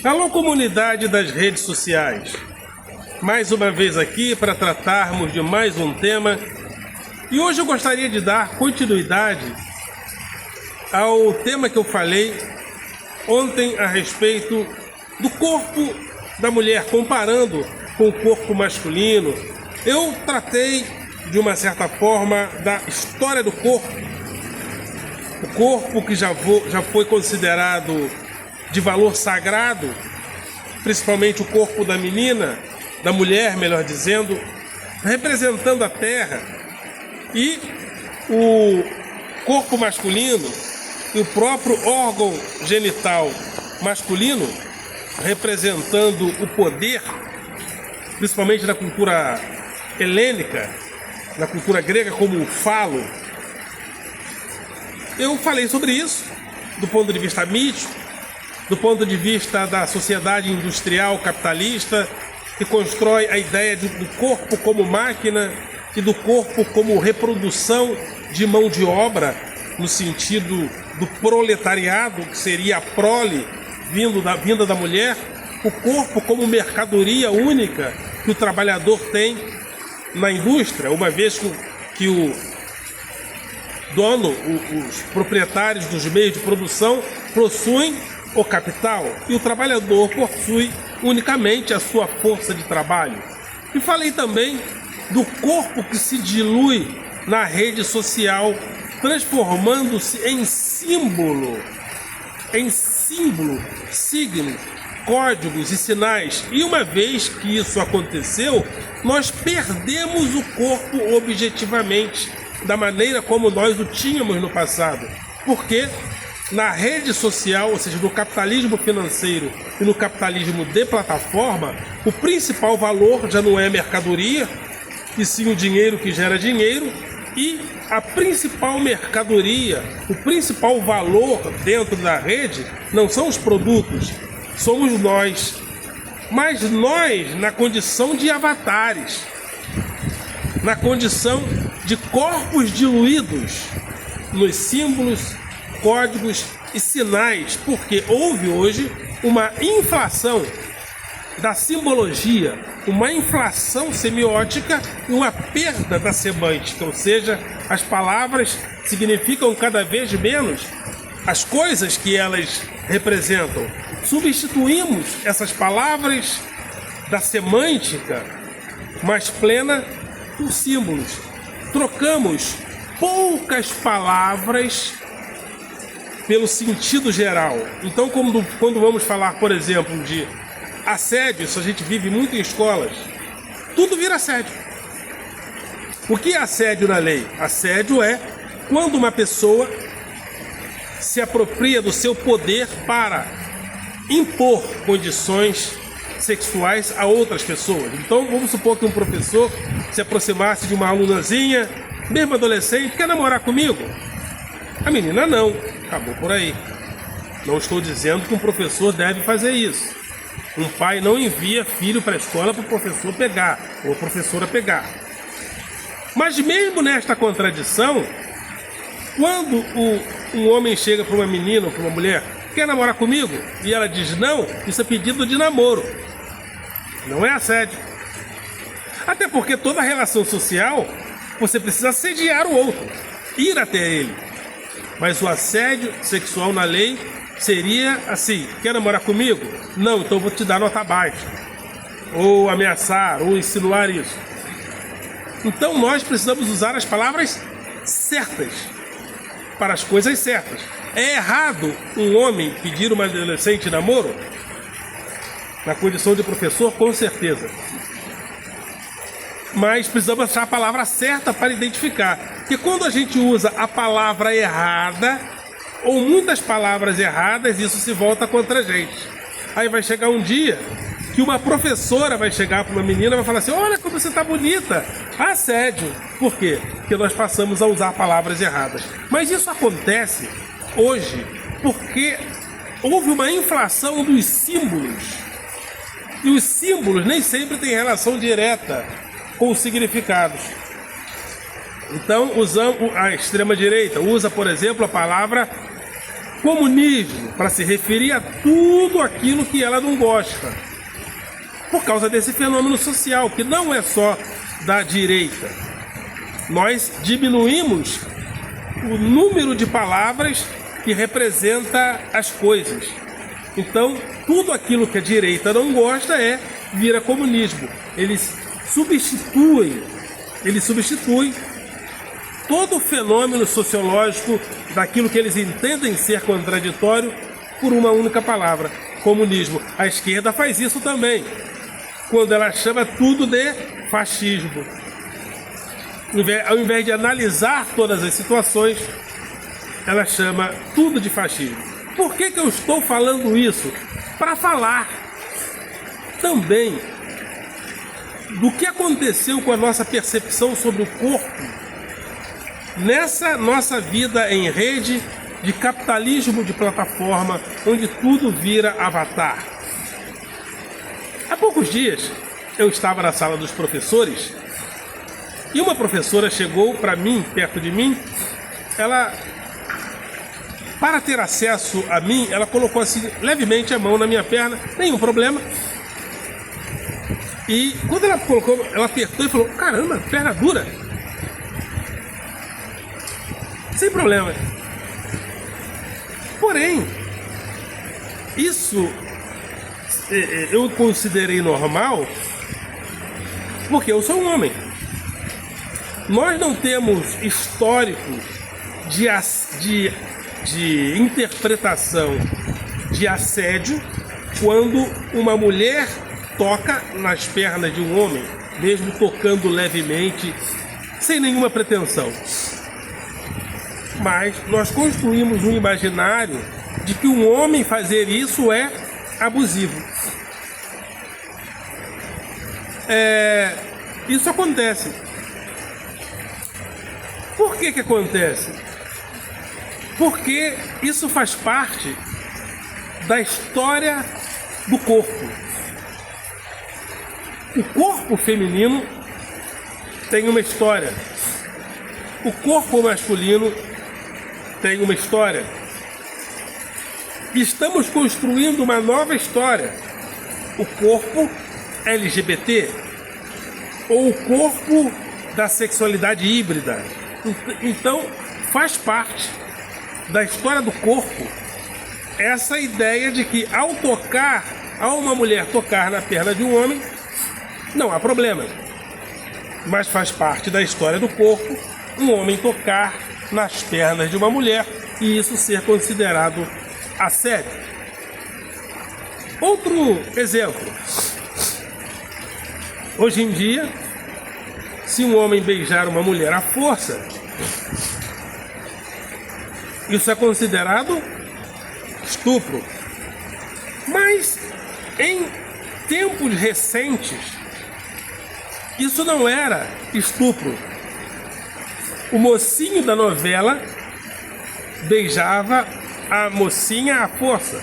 Alô, comunidade das redes sociais. Mais uma vez aqui para tratarmos de mais um tema. E hoje eu gostaria de dar continuidade ao tema que eu falei ontem a respeito do corpo da mulher, comparando com o corpo masculino. Eu tratei, de uma certa forma, da história do corpo. O corpo que já foi considerado de valor sagrado, principalmente o corpo da menina, da mulher, melhor dizendo, representando a terra, e o corpo masculino e o próprio órgão genital masculino representando o poder, principalmente na cultura helênica, na cultura grega, como o falo. Eu falei sobre isso do ponto de vista mítico, do ponto de vista da sociedade industrial capitalista, que constrói a ideia do corpo como máquina e do corpo como reprodução de mão de obra, no sentido do proletariado, que seria a prole vinda da mulher, o corpo como mercadoria única que o trabalhador tem na indústria, uma vez que o dono, os proprietários dos meios de produção possuem o capital e o trabalhador possui unicamente a sua força de trabalho. E falei também do corpo que se dilui na rede social, transformando-se em símbolo, signos, códigos e sinais. E uma vez que isso aconteceu, nós perdemos o corpo objetivamente, da maneira como nós o tínhamos no passado. Porque na rede social, ou seja, no capitalismo financeiro e no capitalismo de plataforma, o principal valor já não é mercadoria, e sim o dinheiro que gera dinheiro, e a principal mercadoria, o principal valor dentro da rede não são os produtos, somos nós. Mas nós na condição de avatares, na condição de corpos diluídos nos símbolos, códigos e sinais, porque houve hoje uma inflação da simbologia, uma inflação semiótica e uma perda da semântica, ou seja, as palavras significam cada vez menos as coisas que elas representam. Substituímos essas palavras da semântica mais plena por símbolos. Trocamos poucas palavras pelo sentido geral. Então, quando vamos falar, por exemplo, de assédio, isso a gente vive muito em escolas, tudo vira assédio. O que é assédio na lei? Assédio é quando uma pessoa se apropria do seu poder para impor condições sexuais a outras pessoas. Então, vamos supor que um professor se aproximasse de uma alunazinha, mesmo adolescente, quer namorar comigo? A menina não, acabou por aí. Não estou dizendo que um professor deve fazer isso. Um pai não envia filho para a escola para o professor pegar, ou a professora pegar. Mas mesmo nesta contradição, quando um homem chega para uma menina ou para uma mulher, quer namorar comigo? E ela diz não, isso é pedido de namoro. Não é assédio. Até porque toda relação social, você precisa assediar o outro, ir até ele. Mas o assédio sexual na lei seria assim: quer namorar comigo? Não, então eu vou te dar nota baixa. Ou ameaçar, ou insinuar isso. Então nós precisamos usar as palavras certas para as coisas certas. É errado um homem pedir uma adolescente namoro? Na condição de professor, com certeza. Mas precisamos achar a palavra certa para identificar. Porque quando a gente usa a palavra errada, ou muitas palavras erradas, isso se volta contra a gente. Aí vai chegar um dia que uma professora vai chegar para uma menina e vai falar assim: olha como você está bonita. Assédio. Por quê? Porque nós passamos a usar palavras erradas. Mas isso acontece hoje porque houve uma inflação dos símbolos. E os símbolos nem sempre têm relação direta com os significados. Então, a extrema-direita usa, por exemplo, a palavra comunismo para se referir a tudo aquilo que ela não gosta, por causa desse fenômeno social, que não é só da direita. Nós diminuímos o número de palavras que representa as coisas. Então, tudo aquilo que a direita não gosta vira comunismo. Eles substituem todo o fenômeno sociológico daquilo que eles entendem ser contraditório por uma única palavra, comunismo. A esquerda faz isso também, quando ela chama tudo de fascismo. Ao invés de analisar todas as situações, ela chama tudo de fascismo. Por que eu estou falando isso? Para falar também do que aconteceu com a nossa percepção sobre o corpo nessa nossa vida em rede de capitalismo de plataforma, onde tudo vira avatar. Há poucos dias eu estava na sala dos professores e uma professora chegou para mim, perto de mim. Ela, para ter acesso a mim, ela colocou assim levemente a mão na minha perna, nenhum problema. E quando ela colocou, ela apertou e falou: caramba, perna dura. Sem problema. Porém, isso eu considerei normal porque eu sou um homem. Nós não temos histórico de interpretação de assédio quando uma mulher toca nas pernas de um homem, mesmo tocando levemente, sem nenhuma pretensão. Mas nós construímos um imaginário de que um homem fazer isso é abusivo. Isso acontece. Por que acontece? Porque isso faz parte da história do corpo. O corpo feminino tem uma história. O corpo masculino tem uma história. Estamos construindo uma nova história. O corpo LGBT, ou o corpo da sexualidade híbrida. Então, faz parte da história do corpo essa ideia de que ao uma mulher tocar na perna de um homem, não há problema. Mas faz parte da história do corpo um homem tocar nas pernas de uma mulher e isso ser considerado assédio. Outro exemplo. Hoje em dia, se um homem beijar uma mulher à força, isso é considerado estupro. Mas em tempos recentes, isso não era estupro. O mocinho da novela beijava a mocinha à força.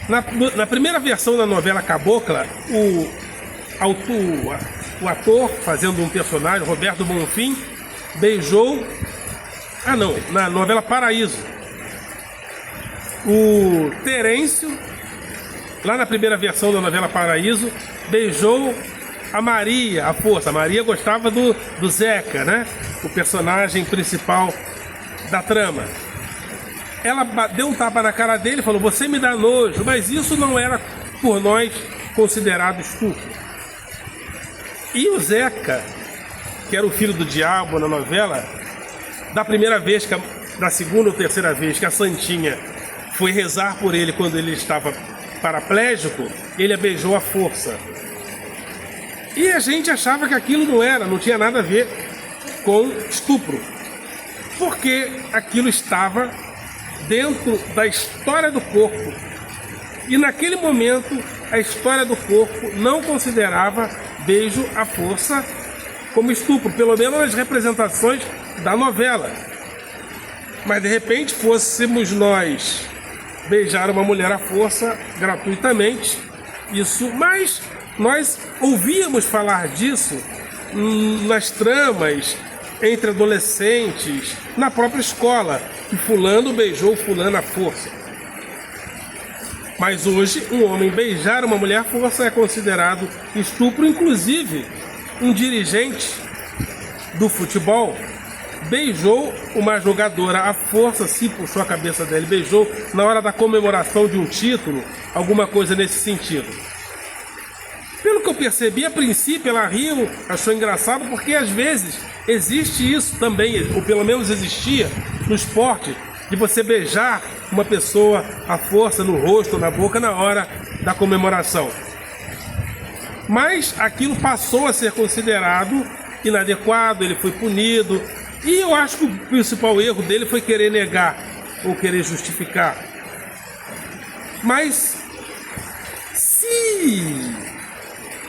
Na primeira versão da novela Cabocla, o ator fazendo um personagem, Roberto Bonfim, beijou... na novela Paraíso, o Terêncio, lá na primeira versão da novela Paraíso, beijou a Maria à força. A Maria gostava do Zeca, né? O personagem principal da trama. Ela deu um tapa na cara dele e falou: você me dá nojo. Mas isso não era por nós considerado estupro. E o Zeca, que era o filho do diabo na novela, da primeira vez, da segunda ou terceira vez que a Santinha foi rezar por ele quando ele estava paraplégico, ele a beijou à força. E a gente achava que aquilo não tinha nada a ver com estupro, porque aquilo estava dentro da história do corpo. E naquele momento, a história do corpo não considerava beijo à força como estupro, pelo menos nas representações da novela. Mas de repente fôssemos nós beijar uma mulher à força gratuitamente, mas nós ouvíamos falar disso nas tramas entre adolescentes, na própria escola. que fulano beijou fulano à força. Mas hoje, um homem beijar uma mulher à força é considerado estupro. Inclusive, um dirigente do futebol beijou uma jogadora à força, se puxou a cabeça dela e beijou na hora da comemoração de um título, alguma coisa nesse sentido. Pelo que eu percebi, a princípio ela riu, achou engraçado, porque às vezes existe isso também, ou pelo menos existia no esporte, de você beijar uma pessoa à força no rosto ou na boca na hora da comemoração. Mas aquilo passou a ser considerado inadequado, ele foi punido, e eu acho que o principal erro dele foi querer negar ou querer justificar. Mas se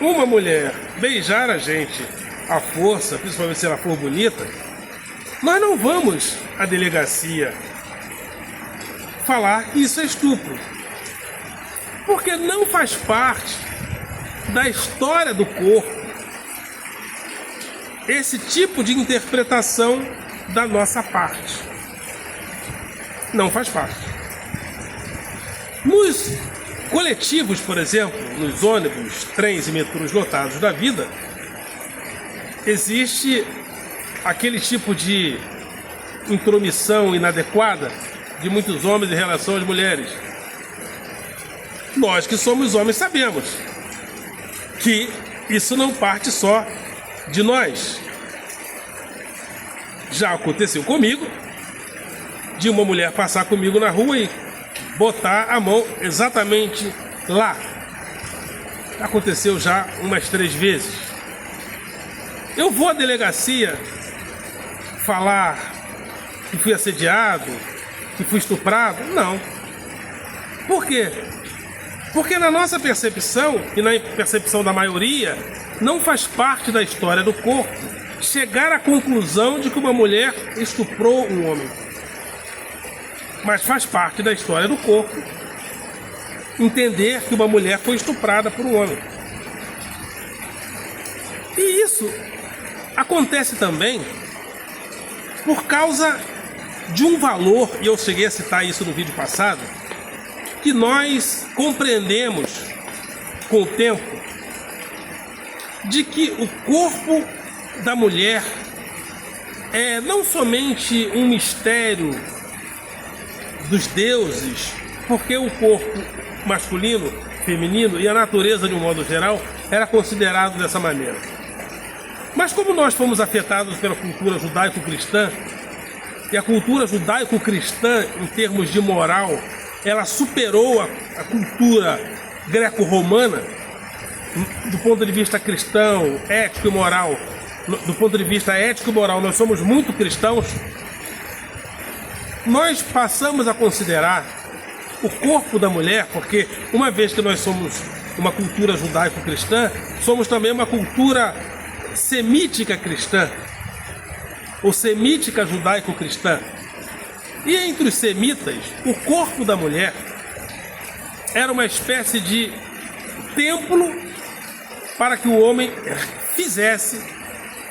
uma mulher beijar a gente à força, principalmente se ela for bonita, nós não vamos à delegacia falar que isso é estupro, porque não faz parte da história do corpo esse tipo de interpretação da nossa parte. Não faz parte. Nos coletivos, por exemplo, nos ônibus, trens e metrôs lotados da vida, existe aquele tipo de intromissão inadequada de muitos homens em relação às mulheres. Nós que somos homens sabemos que isso não parte só de nós. Já aconteceu comigo de uma mulher passar comigo na rua e botar a mão exatamente lá. Aconteceu já umas 3 vezes. Eu vou à delegacia falar que fui assediado, que fui estuprado? Não. Por quê? Porque na nossa percepção, e na percepção da maioria, não faz parte da história do corpo chegar à conclusão de que uma mulher estuprou um homem. Mas faz parte da história do corpo entender que uma mulher foi estuprada por um homem. E isso acontece também por causa de um valor, e eu cheguei a citar isso no vídeo passado, que nós compreendemos com o tempo, de que o corpo da mulher é não somente um mistério dos deuses, porque o corpo masculino, feminino e a natureza de um modo geral era considerado dessa maneira. Mas como nós fomos afetados pela cultura judaico-cristã, e a cultura judaico-cristã, em termos de moral, ela superou a cultura greco-romana, do ponto de vista cristão, ético e moral. Do ponto de vista ético e moral, nós somos muito cristãos. Nós passamos a considerar o corpo da mulher, porque uma vez que nós somos uma cultura judaico-cristã, somos também uma cultura semítica cristã, ou semítica judaico-cristã. E entre os semitas, o corpo da mulher era uma espécie de templo para que o homem fizesse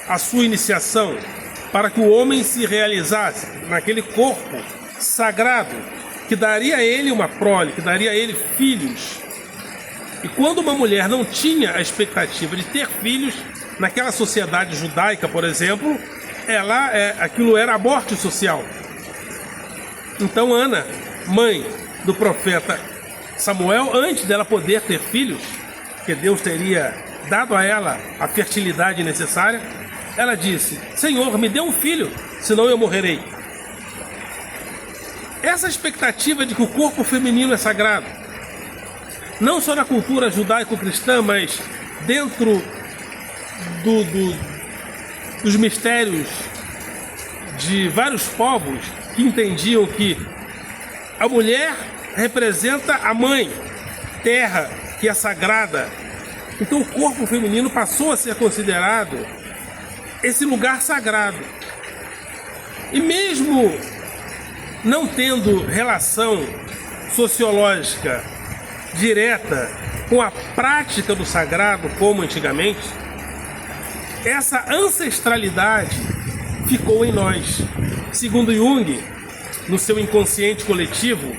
a sua iniciação, para que o homem se realizasse naquele corpo sagrado, que daria a ele uma prole, que daria a ele filhos. E quando uma mulher não tinha a expectativa de ter filhos, naquela sociedade judaica, por exemplo, aquilo era a morte social. Então Ana, mãe do profeta Samuel, antes dela poder ter filhos, que Deus teria dado a ela a fertilidade necessária, ela disse: Senhor, me dê um filho, senão eu morrerei. Essa expectativa de que o corpo feminino é sagrado, não só na cultura judaico-cristã, mas dentro dos mistérios de vários povos que entendiam que a mulher representa a mãe, terra, que é sagrada. Então o corpo feminino passou a ser considerado esse lugar sagrado. E mesmo não tendo relação sociológica direta com a prática do sagrado como antigamente, essa ancestralidade ficou em nós. Segundo Jung, no seu inconsciente coletivo,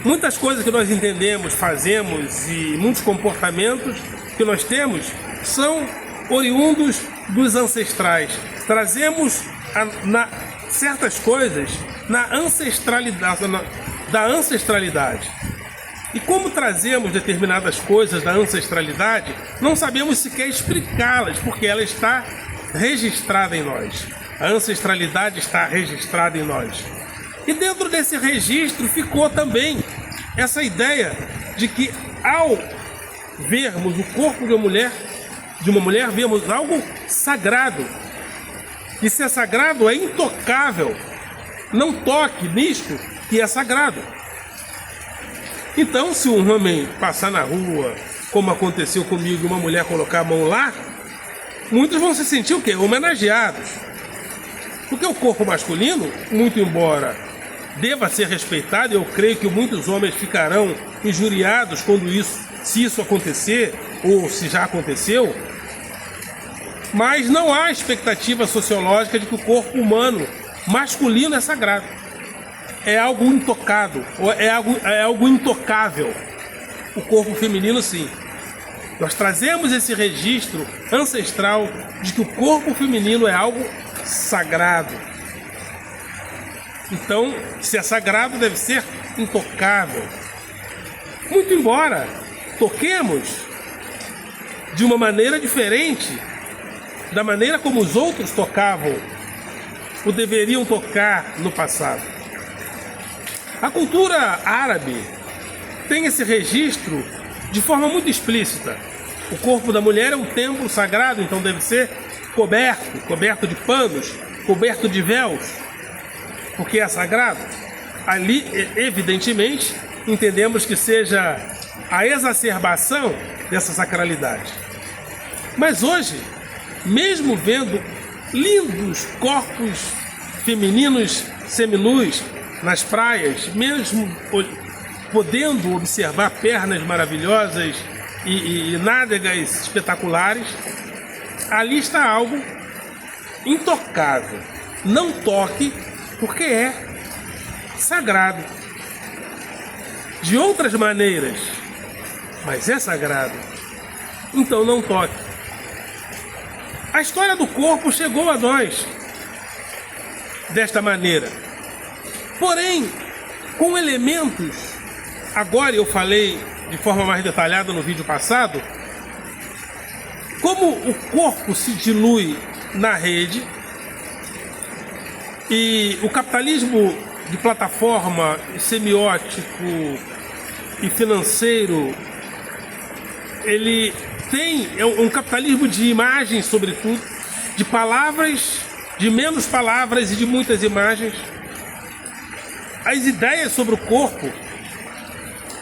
muitas coisas que nós entendemos, fazemos e muitos comportamentos que nós temos são oriundos dos ancestrais. Trazemos certas coisas da ancestralidade. E como trazemos determinadas coisas da ancestralidade, não sabemos sequer explicá-las, porque ela está registrada em nós. A ancestralidade está registrada em nós. E dentro desse registro ficou também essa ideia de que ao vermos o corpo de uma mulher, vemos algo sagrado. E se é sagrado, é intocável. Não toque nisto que é sagrado. Então, se um homem passar na rua, como aconteceu comigo, e uma mulher colocar a mão lá, muitos vão se sentir o quê? Homenageados. Porque o corpo masculino, muito embora deva ser respeitado, eu creio que muitos homens ficarão injuriados se isso acontecer, ou se já aconteceu, mas não há expectativa sociológica de que o corpo humano masculino é sagrado. É algo intocado, é algo intocável. O corpo feminino, sim. Nós trazemos esse registro ancestral de que o corpo feminino é algo sagrado. Então, se é sagrado, deve ser intocável. Muito embora toquemos de uma maneira diferente da maneira como os outros tocavam ou deveriam tocar no passado. A cultura árabe tem esse registro de forma muito explícita. O corpo da mulher é um templo sagrado, então deve ser coberto de panos, coberto de véus, porque é sagrado. Ali, evidentemente, entendemos que seja a exacerbação dessa sacralidade. Mas hoje, mesmo vendo lindos corpos femininos seminus nas praias, mesmo podendo observar pernas maravilhosas e nádegas espetaculares, ali está algo intocável. Não toque, porque é sagrado. De outras maneiras, mas é sagrado. Então não toque. A história do corpo chegou a nós desta maneira. Porém, com elementos, agora eu falei de forma mais detalhada no vídeo passado, como o corpo se dilui na rede e o capitalismo de plataforma, semiótico e financeiro, ele tem um capitalismo de imagens, sobretudo, de palavras, de menos palavras e de muitas imagens. As ideias sobre o corpo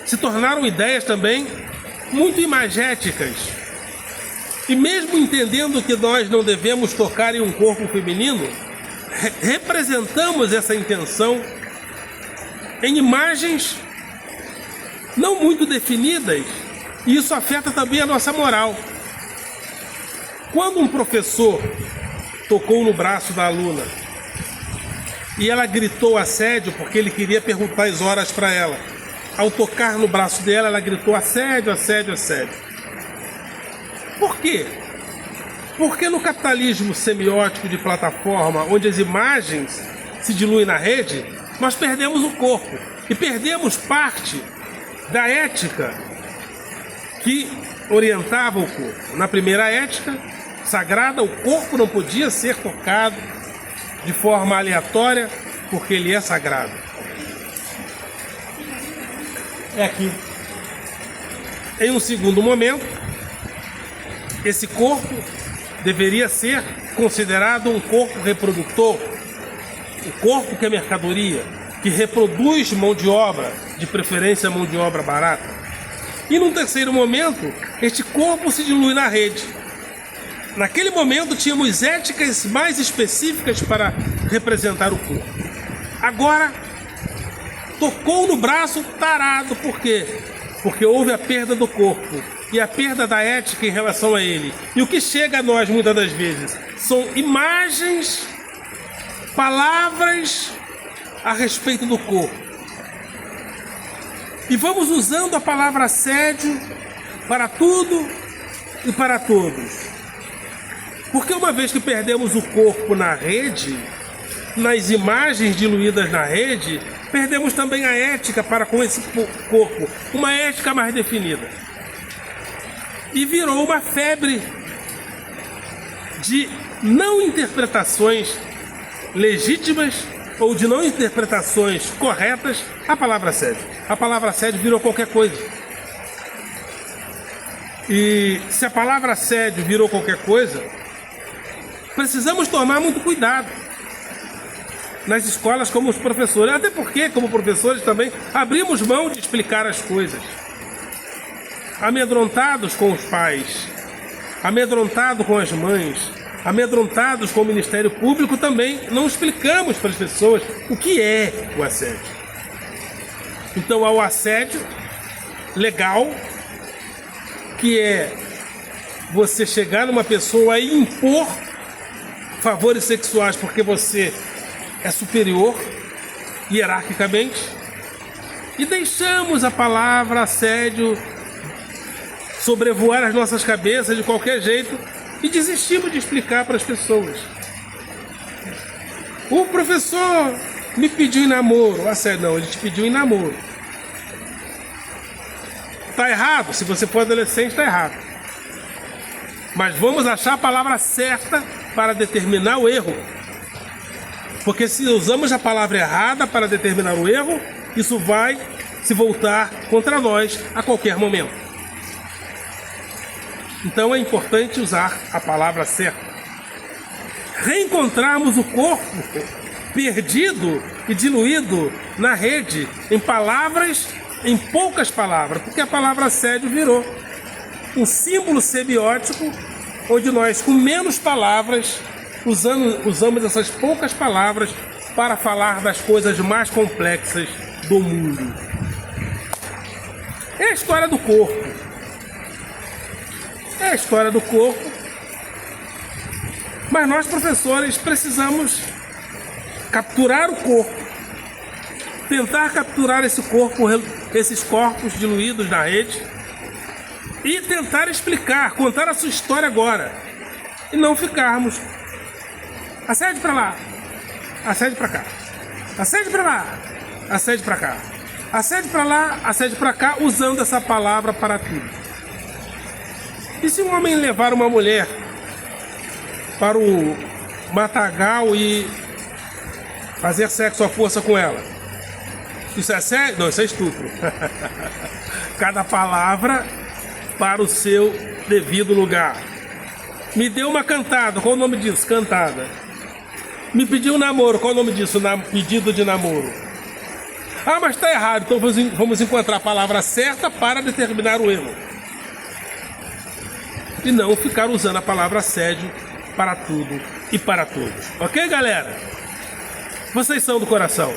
se tornaram ideias também muito imagéticas. E mesmo entendendo que nós não devemos tocar em um corpo feminino, representamos essa intenção em imagens não muito definidas, e isso afeta também a nossa moral. Quando um professor tocou no braço da aluna e ela gritou assédio porque ele queria perguntar as horas para ela, ao tocar no braço dela, ela gritou assédio, assédio, assédio. Por quê? Porque no capitalismo semiótico de plataforma, onde as imagens se diluem na rede, nós perdemos o corpo e perdemos parte da ética que orientava o corpo. Na primeira ética sagrada, o corpo não podia ser tocado de forma aleatória, porque ele é sagrado. É aqui. Em um segundo momento, esse corpo deveria ser considerado um corpo reprodutor, um corpo que é mercadoria, que reproduz mão de obra, de preferência mão de obra barata. E num terceiro momento, este corpo se dilui na rede. Naquele momento tínhamos éticas mais específicas para representar o corpo. Agora, tocou no braço tarado, por quê? Porque houve a perda do corpo e a perda da ética em relação a ele. E o que chega a nós muitas das vezes são imagens, palavras a respeito do corpo. E vamos usando a palavra assédio para tudo e para todos. Porque uma vez que perdemos o corpo na rede, nas imagens diluídas na rede, perdemos também a ética para com esse corpo, uma ética mais definida. E virou uma febre de não interpretações legítimas ou de não interpretações corretas a palavra assédio. A palavra assédio virou qualquer coisa. E se a palavra assédio virou qualquer coisa, precisamos tomar muito cuidado nas escolas como os professores. Até porque, como professores também, abrimos mão de explicar as coisas. Amedrontados com os pais, amedrontados com as mães, amedrontados com o Ministério Público, também não explicamos para as pessoas o que é o assédio. Então há o assédio legal, que é você chegar numa pessoa e impor favores sexuais porque você é superior hierarquicamente, e deixamos a palavra assédio sobrevoar as nossas cabeças de qualquer jeito e desistimos de explicar para as pessoas. O professor me pediu em namoro. Assédio, não, ele te pediu em namoro. Está errado? Se você for adolescente, está errado. Mas vamos achar a palavra certa para determinar o erro. Porque se usamos a palavra errada para determinar o erro, isso vai se voltar contra nós a qualquer momento. Então é importante usar a palavra certa. Reencontrarmos o corpo perdido e diluído na rede, em palavras, em poucas palavras, porque a palavra assédio virou um símbolo semiótico, onde nós, com menos palavras, usamos essas poucas palavras para falar das coisas mais complexas do mundo. É a história do corpo. É a história do corpo. Mas nós, professores, precisamos capturar o corpo. Tentar capturar esse corpo, esses corpos diluídos na rede. E tentar explicar, contar a sua história agora. E não ficarmos assédio para lá, assédio para cá, assédio para lá, assédio para cá, assédio para lá, assédio para cá, usando essa palavra para tudo. E se um homem levar uma mulher para o matagal e fazer sexo à força com ela? Isso é assédio? Não, isso é estupro. Cada palavra para o seu devido lugar. Me deu uma cantada, qual o nome disso? Cantada. Me pediu um namoro, qual o nome disso? Pedido de namoro. Ah, mas está errado, então vamos encontrar a palavra certa para determinar o erro. E não ficar usando a palavra assédio para tudo e para todos. Ok, galera? Vocês são do coração.